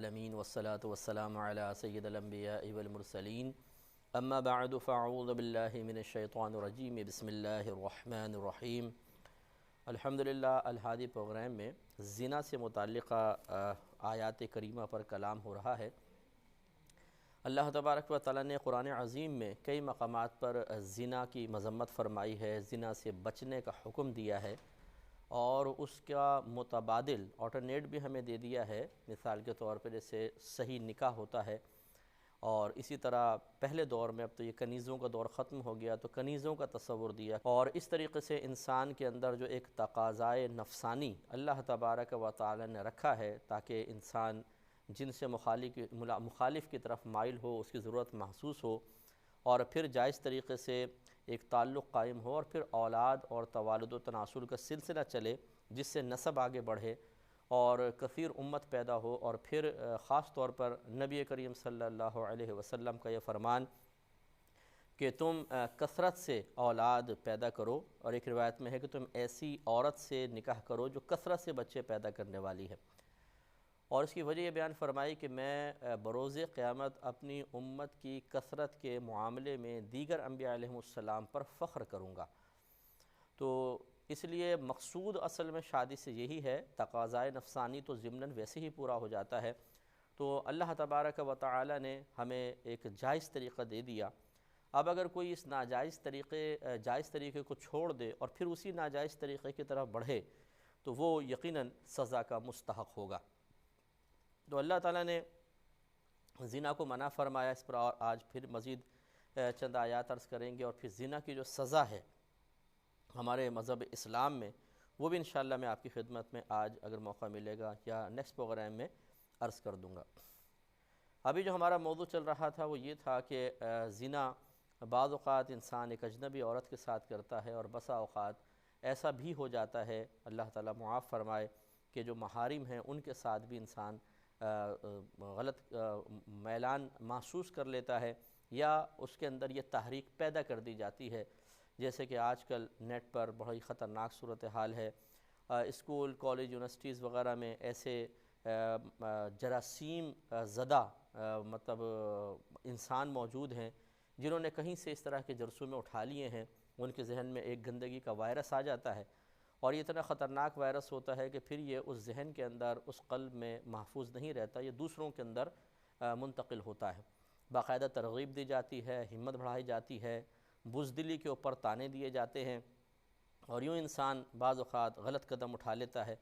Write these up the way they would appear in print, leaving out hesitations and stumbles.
العالمین والصلاة والسلام علی سید الانبیاء والمرسلین اما بعد فاعوذ باللہ من الشیطان الرجیم بسم اللہ الرحمن الرحیم۔ الحمدللہ الہادی پروگرام میں زنا سے متعلقہ آیات کریمہ پر کلام ہو رہا ہے۔ اللہ تبارک و تعالیٰ نے قرآن عظیم میں کئی مقامات پر زنا کی مذمت فرمائی ہے، زنا سے بچنے کا حکم دیا ہے اور اس کا متبادل آلٹرنیٹ بھی ہمیں دے دیا ہے۔ مثال کے طور پر جیسے صحیح نکاح ہوتا ہے، اور اسی طرح پہلے دور میں، اب تو یہ کنیزوں کا دور ختم ہو گیا، تو کنیزوں کا تصور دیا، اور اس طریقے سے انسان کے اندر جو ایک تقاضائے نفسانی اللہ تبارک و تعالی نے رکھا ہے تاکہ انسان جن سے مخالف کی طرف مائل ہو، اس کی ضرورت محسوس ہو، اور پھر جائز طریقے سے ایک تعلق قائم ہو، اور پھر اولاد اور توالد و تناسل کا سلسلہ چلے جس سے نسب آگے بڑھے اور کثیر امت پیدا ہو۔ اور پھر خاص طور پر نبی کریم صلی اللہ علیہ وسلم کا یہ فرمان کہ تم کثرت سے اولاد پیدا کرو، اور ایک روایت میں ہے کہ تم ایسی عورت سے نکاح کرو جو کثرت سے بچے پیدا کرنے والی ہے، اور اس کی وجہ یہ بیان فرمائی کہ میں بروز قیامت اپنی امت کی کثرت کے معاملے میں دیگر انبیاء علیہ السلام پر فخر کروں گا۔ تو اس لیے مقصود اصل میں شادی سے یہی ہے، تقاضائے نفسانی تو ضمناً ویسے ہی پورا ہو جاتا ہے۔ تو اللہ تبارک و تعالی نے ہمیں ایک جائز طریقہ دے دیا۔ اب اگر کوئی اس جائز طریقے کو چھوڑ دے اور پھر اسی ناجائز طریقے کی طرف بڑھے تو وہ یقیناً سزا کا مستحق ہوگا۔ تو اللہ تعالیٰ نے زنا کو منع فرمایا، اس پر آج پھر مزید چند آیات عرض کریں گے، اور پھر زنا کی جو سزا ہے ہمارے مذہب اسلام میں وہ بھی انشاءاللہ میں آپ کی خدمت میں آج اگر موقع ملے گا یا نیکسٹ پروگرام میں عرض کر دوں گا۔ ابھی جو ہمارا موضوع چل رہا تھا وہ یہ تھا کہ زنا بعض اوقات انسان ایک اجنبی عورت کے ساتھ کرتا ہے، اور بسا اوقات ایسا بھی ہو جاتا ہے، اللہ تعالیٰ معاف فرمائے، کہ جو محارم ہیں ان کے ساتھ بھی انسان غلط میلان محسوس کر لیتا ہے، یا اس کے اندر یہ تحریک پیدا کر دی جاتی ہے، جیسے کہ آج کل نیٹ پر بڑی خطرناک صورتحال ہے۔ اسکول، کالج، یونیورسٹیز وغیرہ میں ایسے جراثیم زدہ مطلب انسان موجود ہیں جنہوں نے کہیں سے اس طرح کے جرثومے اٹھا لیے ہیں، ان کے ذہن میں ایک گندگی کا وائرس آ جاتا ہے، اور یہ اتنا خطرناک وائرس ہوتا ہے کہ پھر یہ اس ذہن کے اندر، اس قلب میں محفوظ نہیں رہتا، یہ دوسروں کے اندر منتقل ہوتا ہے۔ باقاعدہ ترغیب دی جاتی ہے، ہمت بڑھائی جاتی ہے، بزدلی کے اوپر طعنے دیے جاتے ہیں، اور یوں انسان بعض اوقات غلط قدم اٹھا لیتا ہے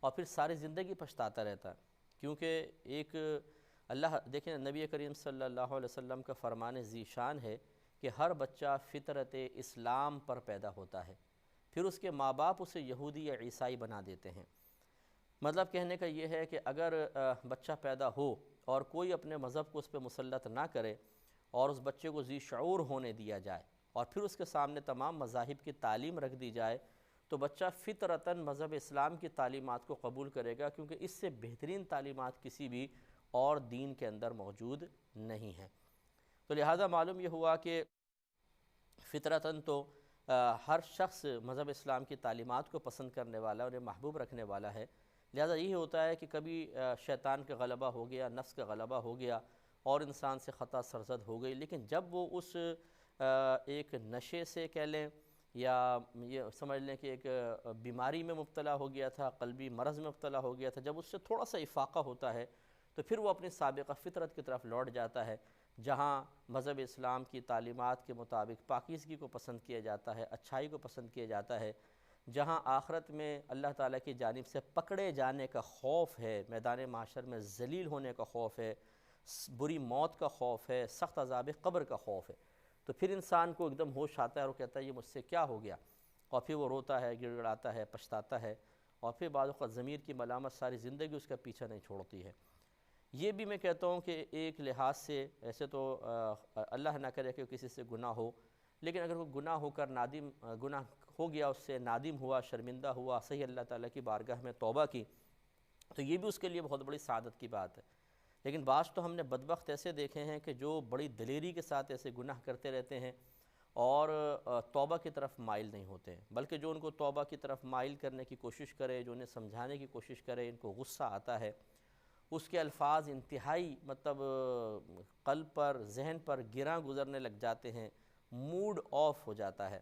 اور پھر ساری زندگی پچھتاتا رہتا ہے، کیونکہ ایک دیکھیں نبی کریم صلی اللہ علیہ وسلم کا فرمان ذیشان ہے کہ ہر بچہ فطرت اسلام پر پیدا ہوتا ہے، پھر اس کے ماں باپ اسے یہودی یا عیسائی بنا دیتے ہیں۔ مطلب کہنے کا یہ ہے کہ اگر بچہ پیدا ہو اور کوئی اپنے مذہب کو اس پہ مسلط نہ کرے اور اس بچے کو ذی شعور ہونے دیا جائے اور پھر اس کے سامنے تمام مذاہب کی تعلیم رکھ دی جائے، تو بچہ فطرتاً مذہب اسلام کی تعلیمات کو قبول کرے گا، کیونکہ اس سے بہترین تعلیمات کسی بھی اور دین کے اندر موجود نہیں ہیں۔ تو لہذا معلوم یہ ہوا کہ فطرتاً تو ہر شخص مذہب اسلام کی تعلیمات کو پسند کرنے والا، انہیں محبوب رکھنے والا ہے، لہذا یہی ہوتا ہے کہ کبھی شیطان کا غلبہ ہو گیا، نفس کا غلبہ ہو گیا اور انسان سے خطا سرزد ہو گئی، لیکن جب وہ اس ایک نشے سے کہہ لیں یا یہ سمجھ لیں کہ ایک بیماری میں مبتلا ہو گیا تھا، قلبی مرض میں مبتلا ہو گیا تھا، جب اس سے تھوڑا سا افاقہ ہوتا ہے تو پھر وہ اپنی سابقہ فطرت کی طرف لوٹ جاتا ہے، جہاں مذہب اسلام کی تعلیمات کے مطابق پاکیزگی کو پسند کیا جاتا ہے، اچھائی کو پسند کیا جاتا ہے، جہاں آخرت میں اللہ تعالیٰ کی جانب سے پکڑے جانے کا خوف ہے، میدان محشر میں ذلیل ہونے کا خوف ہے، بری موت کا خوف ہے، سخت عذاب قبر کا خوف ہے، تو پھر انسان کو ایک دم ہوش آتا ہے اور کہتا ہے یہ مجھ سے کیا ہو گیا، اور پھر وہ روتا ہے، گڑ گڑاتا ہے، پچھتاتا ہے، اور پھر بعض اوقات ضمیر کی ملامت ساری زندگی اس کا پیچھا نہیں چھوڑتی ہے۔ یہ بھی میں کہتا ہوں کہ ایک لحاظ سے ایسے تو اللہ نہ کرے کہ کسی سے گناہ ہو، لیکن اگر وہ گناہ ہو کر گناہ ہو گیا، اس سے نادم ہوا، شرمندہ ہوا، صحیح اللہ تعالیٰ کی بارگاہ میں توبہ کی، تو یہ بھی اس کے لیے بہت بڑی سعادت کی بات ہے۔ لیکن بعض تو ہم نے بدبخت ایسے دیکھے ہیں کہ جو بڑی دلیری کے ساتھ ایسے گناہ کرتے رہتے ہیں اور توبہ کی طرف مائل نہیں ہوتے ہیں، بلکہ جو ان کو توبہ کی طرف مائل کرنے کی کوشش کرے، جو انہیں سمجھانے کی کوشش کرے، ان کو غصہ آتا ہے، اس کے الفاظ انتہائی مطلب قلب پر ذہن پر گراں گزرنے لگ جاتے ہیں، موڈ آف ہو جاتا ہے،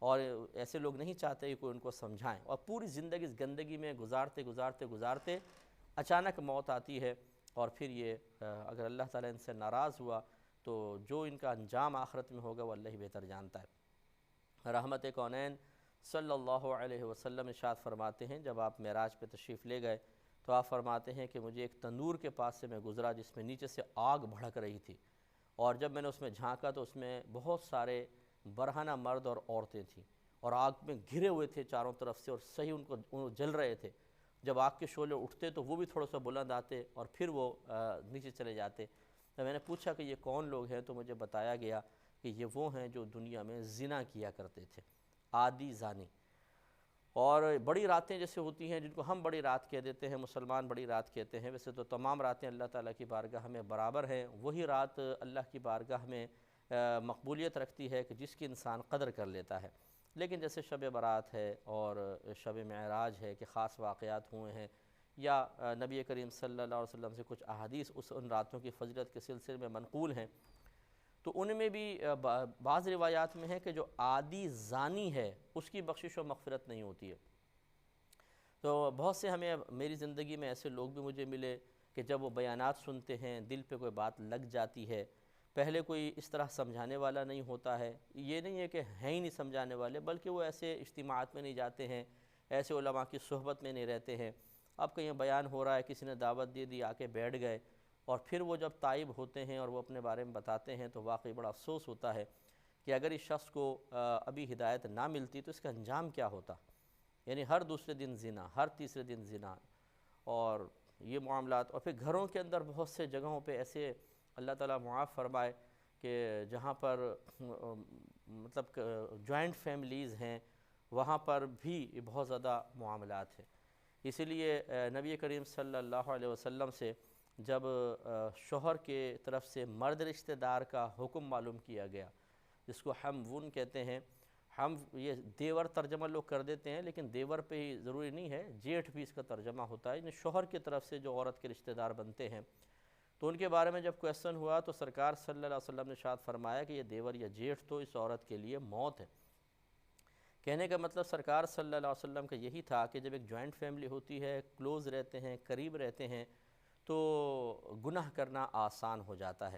اور ایسے لوگ نہیں چاہتے کہ کوئی ان کو سمجھائیں، اور پوری زندگی اس گندگی میں گزارتے اچانک موت آتی ہے، اور پھر یہ اگر اللہ تعالیٰ ان سے ناراض ہوا تو جو ان کا انجام آخرت میں ہوگا وہ اللہ ہی بہتر جانتا ہے۔ رحمت کونین صلی اللہ علیہ وسلم ارشاد فرماتے ہیں، جب آپ معراج پہ تشریف لے گئے تو آپ فرماتے ہیں کہ مجھے ایک تندور کے پاس سے میں گزرا جس میں نیچے سے آگ بھڑک رہی تھی، اور جب میں نے اس میں جھانکا تو اس میں بہت سارے برہنہ مرد اور عورتیں تھیں، اور آگ میں گھرے ہوئے تھے چاروں طرف سے، اور صحیح ان کو جل رہے تھے۔ جب آگ کے شعلے اٹھتے تو وہ بھی تھوڑا سا بلند آتے اور پھر وہ نیچے چلے جاتے۔ تو میں نے پوچھا کہ یہ کون لوگ ہیں، تو مجھے بتایا گیا کہ یہ وہ ہیں جو دنیا میں زنا کیا کرتے تھے، عادی زانی۔ اور بڑی راتیں جیسے ہوتی ہیں جن کو ہم بڑی رات کہہ دیتے ہیں، مسلمان بڑی رات کہتے ہیں، ویسے تو تمام راتیں اللہ تعالیٰ کی بارگاہ میں برابر ہیں، وہی رات اللہ کی بارگاہ میں مقبولیت رکھتی ہے کہ جس کی انسان قدر کر لیتا ہے۔ لیکن جیسے شب برات ہے اور شب معراج ہے کہ خاص واقعات ہوئے ہیں، یا نبی کریم صلی اللہ علیہ وسلم سے کچھ احادیث ان راتوں کی فضیلت کے سلسلے میں منقول ہیں، تو ان میں بھی بعض روایات میں ہے کہ جو عادی زانی ہے اس کی بخشش و مغفرت نہیں ہوتی ہے۔ تو بہت سے میری زندگی میں ایسے لوگ بھی مجھے ملے کہ جب وہ بیانات سنتے ہیں دل پہ کوئی بات لگ جاتی ہے، پہلے کوئی اس طرح سمجھانے والا نہیں ہوتا ہے، یہ نہیں ہے کہ ہیں ہی نہیں سمجھانے والے، بلکہ وہ ایسے اجتماعات میں نہیں جاتے ہیں، ایسے علماء کی صحبت میں نہیں رہتے ہیں۔ اب کہیں بیان ہو رہا ہے، کسی نے دعوت دے دی، آ کے بیٹھ گئے، اور پھر وہ جب تائب ہوتے ہیں اور وہ اپنے بارے میں بتاتے ہیں تو واقعی بڑا افسوس ہوتا ہے کہ اگر اس شخص کو ابھی ہدایت نہ ملتی تو اس کا انجام کیا ہوتا۔ یعنی ہر دوسرے دن زنا، ہر تیسرے دن زنا، اور یہ معاملات، اور پھر گھروں کے اندر بہت سے جگہوں پہ ایسے اللہ تعالیٰ معاف فرمائے کہ جہاں پر مطلب جوائنٹ فیملیز ہیں، وہاں پر بھی بہت زیادہ معاملات ہیں۔ اسی لیے نبی کریم صلی اللہ علیہ وسلم سے جب شوہر کے طرف سے مرد رشتہ دار کا حکم معلوم کیا گیا، جس کو ہم ون کہتے ہیں، ہم یہ دیور ترجمہ لوگ کر دیتے ہیں، لیکن دیور پہ ہی ضروری نہیں ہے، جیٹھ بھی اس کا ترجمہ ہوتا ہے، یعنی شوہر کی طرف سے جو عورت کے رشتہ دار بنتے ہیں، تو ان کے بارے میں جب کویسچن ہوا تو سرکار صلی اللہ علیہ وسلم نے ارشاد فرمایا کہ یہ دیور یا جیٹھ تو اس عورت کے لیے موت ہے۔ کہنے کا مطلب سرکار صلی اللہ علیہ وسلم کا یہی تھا کہ جب ایک جوائنٹ فیملی ہوتی ہے، کلوز رہتے ہیں، قریب رہتے ہیں، تو گناہ کرنا آسان ہو جاتا ہے۔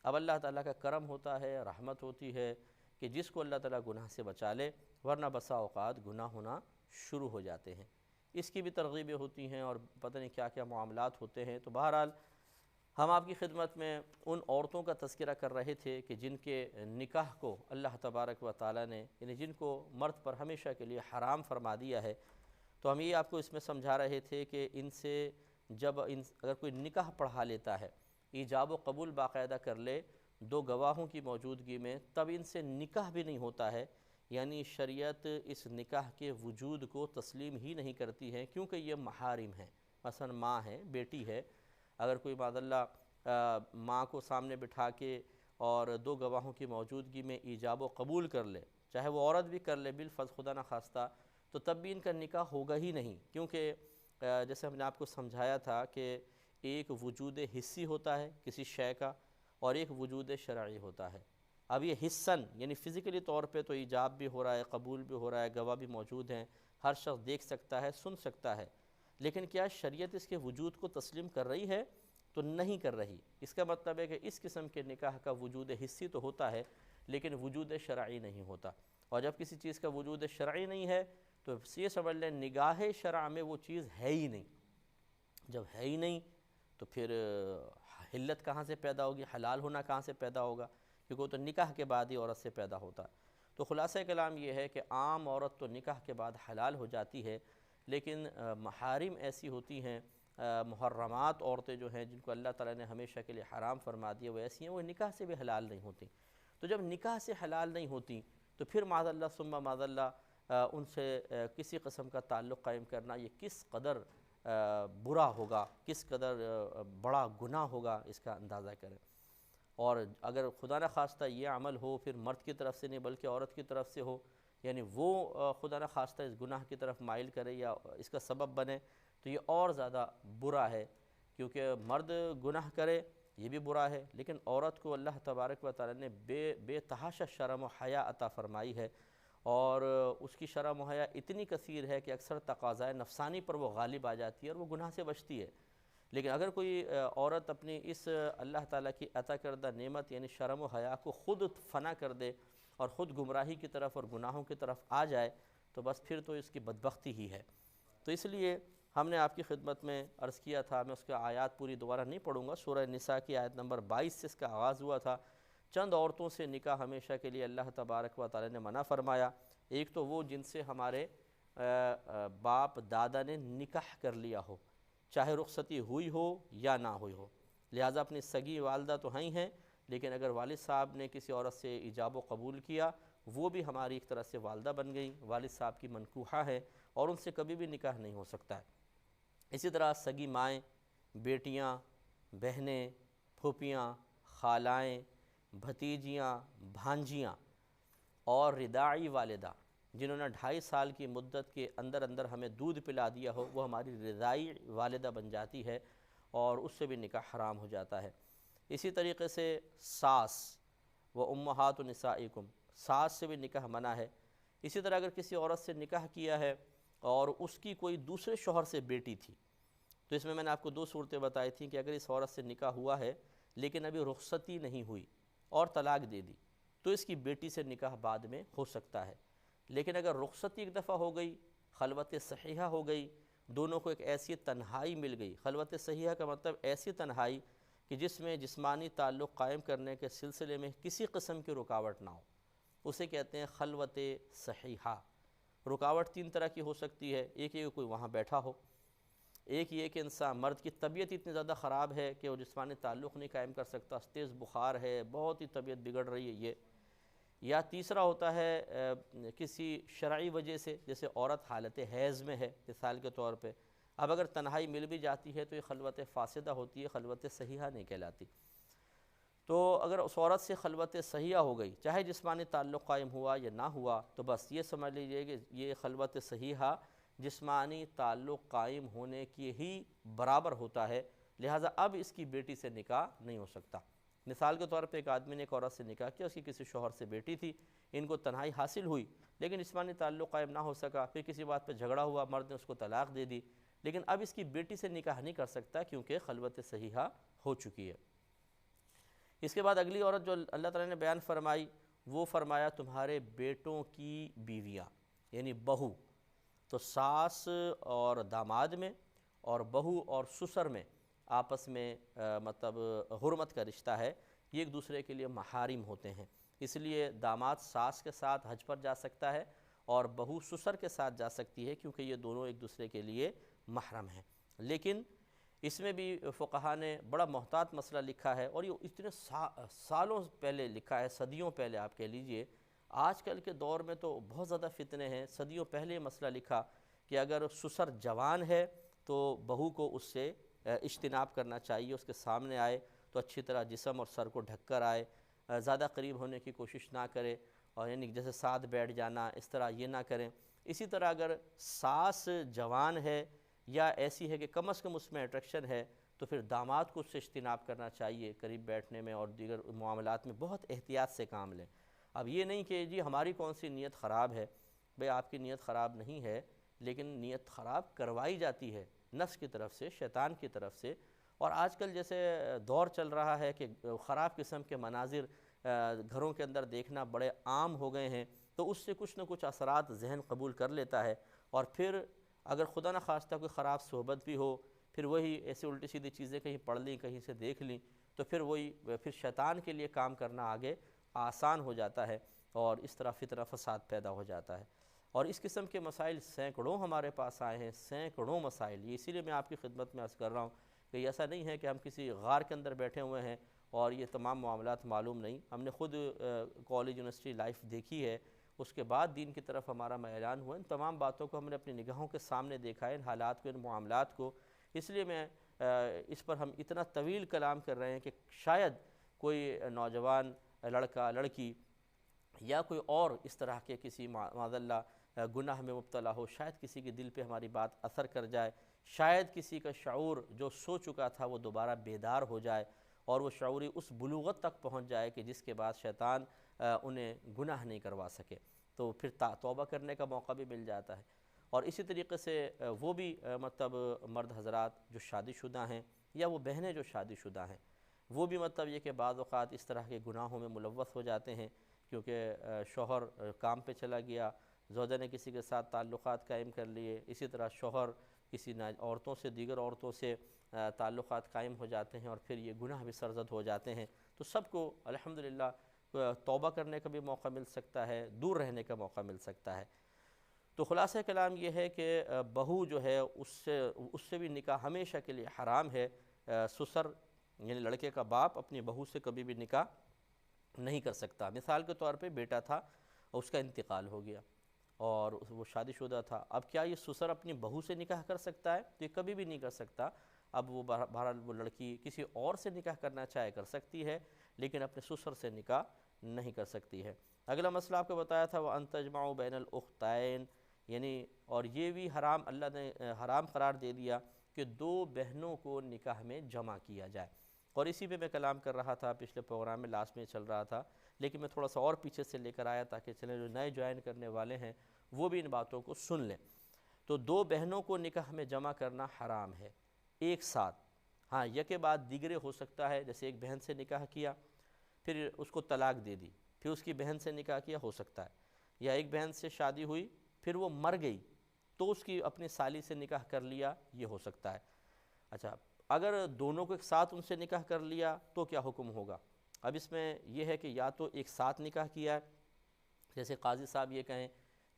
اب اللہ تعالیٰ کا کرم ہوتا ہے، رحمت ہوتی ہے کہ جس کو اللہ تعالیٰ گناہ سے بچا لے، ورنہ بسا اوقات گناہ ہونا شروع ہو جاتے ہیں۔ اس کی بھی ترغیبیں ہوتی ہیں اور پتہ نہیں کیا کیا معاملات ہوتے ہیں۔ تو بہرحال ہم آپ کی خدمت میں ان عورتوں کا تذکرہ کر رہے تھے کہ جن کے نکاح کو اللہ تبارک و تعالیٰ نے، یعنی جن کو مرد پر ہمیشہ کے لیے حرام فرما دیا ہے، تو ہم یہ آپ کو اس میں سمجھا رہے تھے کہ ان سے جب اگر کوئی نکاح پڑھا لیتا ہے، ایجاب و قبول باقاعدہ کر لے دو گواہوں کی موجودگی میں، تب ان سے نکاح بھی نہیں ہوتا ہے، یعنی شریعت اس نکاح کے وجود کو تسلیم ہی نہیں کرتی ہے، کیونکہ یہ محارم ہیں۔ مثلا ماں ہے، بیٹی ہے، اگر کوئی معاذ اللہ ماں کو سامنے بٹھا کے اور دو گواہوں کی موجودگی میں ایجاب و قبول کر لے، چاہے وہ عورت بھی کر لے بالفرض خدا نخواستہ، تو تب بھی ان کا نکاح ہوگا ہی نہیں، کیونکہ جیسے ہم نے آپ کو سمجھایا تھا کہ ایک وجود حسی ہوتا ہے کسی شے کا، اور ایک وجود شرعی ہوتا ہے۔ اب یہ حسن یعنی فزیکلی طور پہ تو ایجاب بھی ہو رہا ہے، قبول بھی ہو رہا ہے، گواہ بھی موجود ہیں، ہر شخص دیکھ سکتا ہے، سن سکتا ہے، لیکن کیا شریعت اس کے وجود کو تسلیم کر رہی ہے؟ تو نہیں کر رہی۔ اس کا مطلب ہے کہ اس قسم کے نکاح کا وجود حسی تو ہوتا ہے لیکن وجود شرعی نہیں ہوتا، اور جب کسی چیز کا وجود شرعی نہیں ہے تو یہ سمجھ لیں نگاہ شرع میں وہ چیز ہے ہی نہیں۔ جب ہے ہی نہیں تو پھر حلت کہاں سے پیدا ہوگی، حلال ہونا کہاں سے پیدا ہوگا، کیونکہ وہ تو نکاح کے بعد ہی عورت سے پیدا ہوتا ہے۔ تو خلاصہ کلام یہ ہے کہ عام عورت تو نکاح کے بعد حلال ہو جاتی ہے، لیکن محارم ایسی ہوتی ہیں، محرمات عورتیں جو ہیں جن کو اللہ تعالیٰ نے ہمیشہ کے لیے حرام فرما دیا، وہ ایسی ہیں وہ نکاح سے بھی حلال نہیں ہوتی۔ تو جب نکاح سے حلال نہیں ہوتی تو پھر معاذ اللہ ثم معاذ اللہ ان سے کسی قسم کا تعلق قائم کرنا یہ کس قدر برا ہوگا، کس قدر بڑا گناہ ہوگا، اس کا اندازہ کریں۔ اور اگر خدا نخواستہ یہ عمل ہو پھر مرد کی طرف سے نہیں بلکہ عورت کی طرف سے ہو، یعنی وہ خدا نخواستہ اس گناہ کی طرف مائل کرے یا اس کا سبب بنے، تو یہ اور زیادہ برا ہے کیونکہ مرد گناہ کرے یہ بھی برا ہے، لیکن عورت کو اللہ تبارک و تعالی نے بے تحاشا شرم و حیا عطا فرمائی ہے، اور اس کی شرم و حیا اتنی کثیر ہے کہ اکثر تقاضائے نفسانی پر وہ غالب آ جاتی ہے اور وہ گناہ سے بچتی ہے۔ لیکن اگر کوئی عورت اپنی اس اللہ تعالیٰ کی عطا کردہ نعمت یعنی شرم و حیا کو خود فنا کر دے اور خود گمراہی کی طرف اور گناہوں کی طرف آ جائے تو بس پھر تو اس کی بدبختی ہی ہے۔ تو اس لیے ہم نے آپ کی خدمت میں عرض کیا تھا، میں اس کے آیات پوری دوبارہ نہیں پڑھوں گا، سورہ نساء کی آیت نمبر 22 سے اس کا آغاز ہوا تھا۔ چند عورتوں سے نکاح ہمیشہ کے لیے اللہ تبارک و تعالی نے منع فرمایا۔ ایک تو وہ جن سے ہمارے باپ دادا نے نکاح کر لیا ہو، چاہے رخصتی ہوئی ہو یا نہ ہوئی ہو، لہٰذا اپنی سگی والدہ تو ہیں لیکن اگر والد صاحب نے کسی عورت سے ایجاب و قبول کیا وہ بھی ہماری ایک طرح سے والدہ بن گئی، والد صاحب کی منکوحہ ہے اور ان سے کبھی بھی نکاح نہیں ہو سکتا ہے۔ اسی طرح سگی مائیں، بیٹیاں، بہنیں، پھوپھیاں، خالائیں، بھتیجیاں، بھانجیاں اور رضاعی والدہ جنہوں نے 2.5 سال کی مدت کے اندر اندر ہمیں دودھ پلا دیا ہو وہ ہماری رضاعی والدہ بن جاتی ہے اور اس سے بھی نکاح حرام ہو جاتا ہے۔ اسی طریقے سے ساس و امہات نسائکم، ساس سے بھی نکاح منع ہے۔ اسی طرح اگر کسی عورت سے نکاح کیا ہے اور اس کی کوئی دوسرے شوہر سے بیٹی تھی تو اس میں نے آپ کو 2 صورتیں بتائی تھیں کہ اگر اس عورت سے نکاح ہوا ہے لیکن ابھی رخصتی نہیں ہوئی اور طلاق دے دی تو اس کی بیٹی سے نکاح بعد میں ہو سکتا ہے، لیکن اگر رخصتی ایک دفعہ ہو گئی، خلوت صحیحہ ہو گئی، دونوں کو ایک ایسی تنہائی مل گئی، خلوت صحیحہ کا مطلب ایسی تنہائی کہ جس میں جسمانی تعلق قائم کرنے کے سلسلے میں کسی قسم کی رکاوٹ نہ ہو، اسے کہتے ہیں خلوت صحیحہ۔ رکاوٹ 3 طرح کی ہو سکتی ہے، ایک یہ کہ کوئی وہاں بیٹھا ہو، ایک یہ کہ انسان مرد کی طبیعت اتنی زیادہ خراب ہے کہ وہ جسمانی تعلق نہیں قائم کر سکتا، تیز بخار ہے، بہت ہی طبیعت بگڑ رہی ہے یہ، یا تیسرا ہوتا ہے کسی شرعی وجہ سے، جیسے عورت حالت حیض میں ہے مثال کے طور پہ، اب اگر تنہائی مل بھی جاتی ہے تو یہ خلوت فاسدہ ہوتی ہے، خلوت صحیحہ نہیں کہلاتی۔ تو اگر اس عورت سے خلوت صحیحہ ہو گئی چاہے جسمانی تعلق قائم ہوا یا نہ ہوا تو بس یہ سمجھ لیجئے کہ یہ خلوت صحیحہ جسمانی تعلق قائم ہونے کی ہی برابر ہوتا ہے، لہٰذا اب اس کی بیٹی سے نکاح نہیں ہو سکتا۔ مثال کے طور پہ ایک آدمی نے ایک عورت سے نکاح کیا، اس کی کسی شوہر سے بیٹی تھی، ان کو تنہائی حاصل ہوئی لیکن جسمانی تعلق قائم نہ ہو سکا، پھر کسی بات پہ جھگڑا ہوا، مرد نے اس کو طلاق دے دی، لیکن اب اس کی بیٹی سے نکاح نہیں کر سکتا کیونکہ خلوت صحیحہ ہو چکی ہے۔ اس کے بعد اگلی عورت جو اللہ تعالیٰ نے بیان فرمائی وہ فرمایا تمہارے بیٹوں کی بیویاں یعنی بہو، تو ساس اور داماد میں اور بہو اور سسر میں آپس میں مطلب حرمت کا رشتہ ہے، یہ ایک دوسرے کے لیے محارم ہوتے ہیں، اس لیے داماد ساس کے ساتھ حج پر جا سکتا ہے اور بہو سسر کے ساتھ جا سکتی ہے کیونکہ یہ دونوں ایک دوسرے کے لیے محرم ہیں۔ لیکن اس میں بھی فقہاء نے بڑا محتاط مسئلہ لکھا ہے اور یہ اتنے سالوں پہلے لکھا ہے، صدیوں پہلے آپ کہہ لیجئے، آج کل کے دور میں تو بہت زیادہ فتنے ہیں، صدیوں پہلے یہ مسئلہ لکھا کہ اگر سسر جوان ہے تو بہو کو اس سے اجتناب کرنا چاہیے، اس کے سامنے آئے تو اچھی طرح جسم اور سر کو ڈھک کر آئے، زیادہ قریب ہونے کی کوشش نہ کرے، اور یعنی جیسے ساتھ بیٹھ جانا اس طرح یہ نہ کریں۔ اسی طرح اگر ساس جوان ہے یا ایسی ہے کہ کم از کم اس میں اٹریکشن ہے تو پھر داماد کو اس سے اجتناب کرنا چاہیے، قریب بیٹھنے میں اور دیگر معاملات میں بہت احتیاط سے کام لیں۔ اب یہ نہیں کہ جی ہماری کون سی نیت خراب ہے، بھئی آپ کی نیت خراب نہیں ہے لیکن نیت خراب کروائی جاتی ہے نفس کی طرف سے، شیطان کی طرف سے، اور آج کل جیسے دور چل رہا ہے کہ خراب قسم کے مناظر گھروں کے اندر دیکھنا بڑے عام ہو گئے ہیں تو اس سے کچھ نہ کچھ اثرات ذہن قبول کر لیتا ہے، اور پھر اگر خدا نہ خواستہ کوئی خراب صحبت بھی ہو، پھر وہی ایسے الٹی سیدھی چیزیں کہیں پڑھ لیں، کہیں سے دیکھ لیں تو پھر شیطان کے لیے کام کرنا آگے آسان ہو جاتا ہے اور اس طرح فتنہ فساد پیدا ہو جاتا ہے۔ اور اس قسم کے مسائل سینکڑوں ہمارے پاس آئے ہیں، سینکڑوں مسائل، یہ اسی لیے میں آپ کی خدمت میں عرض کر رہا ہوں کہ ایسا نہیں ہے کہ ہم کسی غار کے اندر بیٹھے ہوئے ہیں اور یہ تمام معاملات معلوم نہیں، ہم نے خود کالج یونیورسٹی لائف دیکھی ہے، اس کے بعد دین کی طرف ہمارا میلان ہوا، ان تمام باتوں کو ہم نے اپنی نگاہوں کے سامنے دیکھا ہے، ان حالات کو، ان معاملات کو، اس لیے میں اس پر ہم اتنا طویل کلام کر رہے ہیں کہ شاید کوئی نوجوان لڑکا لڑکی یا کوئی اور اس طرح کے کسی معاذ اللہ گناہ میں مبتلا ہو، شاید کسی کے دل پہ ہماری بات اثر کر جائے، شاید کسی کا شعور جو سو چکا تھا وہ دوبارہ بیدار ہو جائے اور وہ شعوری اس بلوغت تک پہنچ جائے کہ جس کے بعد شیطان انہیں گناہ نہیں کروا سکے، تو پھر توبہ کرنے کا موقع بھی مل جاتا ہے۔ اور اسی طریقے سے وہ بھی مطلب مرد حضرات جو شادی شدہ ہیں یا وہ بہنیں جو شادی شدہ ہیں، وہ بھی مطلب یہ کہ بعض اوقات اس طرح کے گناہوں میں ملوث ہو جاتے ہیں، کیونکہ شوہر کام پہ چلا گیا، زوجہ نے کسی کے ساتھ تعلقات قائم کر لیے، اسی طرح شوہر کسی عورتوں سے دیگر عورتوں سے تعلقات قائم ہو جاتے ہیں اور پھر یہ گناہ بھی سرزد ہو جاتے ہیں۔ تو سب کو الحمدللہ توبہ کرنے کا بھی موقع مل سکتا ہے، دور رہنے کا موقع مل سکتا ہے۔ تو خلاصہ کلام یہ ہے کہ بہو جو ہے اس سے بھی نکاح ہمیشہ کے لیے حرام ہے۔ سسر یعنی لڑکے کا باپ اپنی بہو سے کبھی بھی نکاح نہیں کر سکتا۔ مثال کے طور پہ بیٹا تھا اور اس کا انتقال ہو گیا اور وہ شادی شدہ تھا، اب کیا یہ سسر اپنی بہو سے نکاح کر سکتا ہے؟ تو یہ کبھی بھی نہیں کر سکتا۔ اب وہ بہرحال وہ لڑکی کسی اور سے نکاح کرنا چاہے کر سکتی ہے، لیکن اپنے سسر سے نکاح نہیں کر سکتی ہے۔ اگلا مسئلہ آپ کو بتایا تھا وَأَن تَجْمَعُوا بَيْنَ الْأُخْتَيْنِ، یعنی اور یہ بھی حرام اللہ نے حرام قرار دے دیا کہ دو بہنوں کو نکاح میں جمع کیا جائے۔ اور اسی پہ میں کلام کر رہا تھا پچھلے پروگرام میں، لاسٹ میں چل رہا تھا، لیکن میں تھوڑا سا اور پیچھے سے لے کر آیا تاکہ چلیں جو نئے جوائن کرنے والے ہیں وہ بھی ان باتوں کو سن لیں۔ تو دو بہنوں کو نکاح میں جمع کرنا حرام ہے ایک ساتھ۔ ہاں یکے بعد دیگرے ہو سکتا ہے، جیسے ایک بہن سے نکاح کیا پھر اس کو طلاق دے دی، پھر اس کی بہن سے نکاح کیا، ہو سکتا ہے، یا ایک بہن سے شادی ہوئی پھر وہ مر گئی تو اس کی اپنی سالی سے نکاح کر لیا، یہ ہو سکتا ہے۔ اچھا، اگر دونوں کو ایک ساتھ ان سے نکاح کر لیا تو کیا حکم ہوگا؟ اب اس میں یہ ہے کہ یا تو ایک ساتھ نکاح کیا ہے، جیسے قاضی صاحب یہ کہیں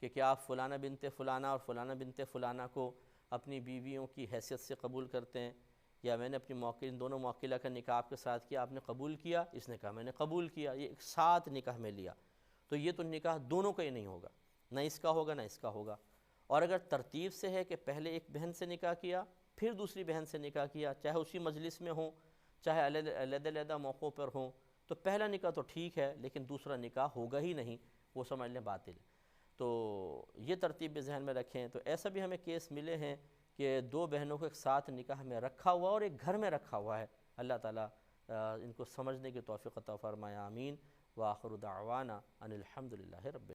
کہ کیا آپ فلانہ بنت فلانہ اور فلانہ بنت فلانہ کو اپنی بیویوں کی حیثیت سے قبول کرتے ہیں، یا میں نے اپنی ان دونوں موکلہ کا نکاح آپ کے ساتھ کیا، آپ نے قبول کیا؟ اس نے کہا میں نے قبول کیا، یہ ایک ساتھ نکاح میں لیا، تو یہ تو نکاح دونوں کا ہی نہیں ہوگا، نہ اس کا ہوگا نہ اس کا ہوگا۔ اور اگر ترتیب سے ہے کہ پہلے ایک بہن سے نکاح کیا پھر دوسری بہن سے نکاح کیا، چاہے اسی مجلس میں ہوں چاہے علیحدہ علیحدہ موقعوں پر ہوں، تو پہلا نکاح تو ٹھیک ہے لیکن دوسرا نکاح ہوگا ہی نہیں، وہ سمجھ لیں باطل۔ تو یہ ترتیب بھی ذہن میں رکھیں۔ تو ایسا بھی ہمیں کیس ملے ہیں کہ دو بہنوں کو ایک ساتھ نکاح میں رکھا ہوا اور ایک گھر میں رکھا ہوا ہے۔ اللہ تعالیٰ ان کو سمجھنے کی توفیق عطا فرمائے، آمین۔ وآخر دعوانا ان الحمد للہ رب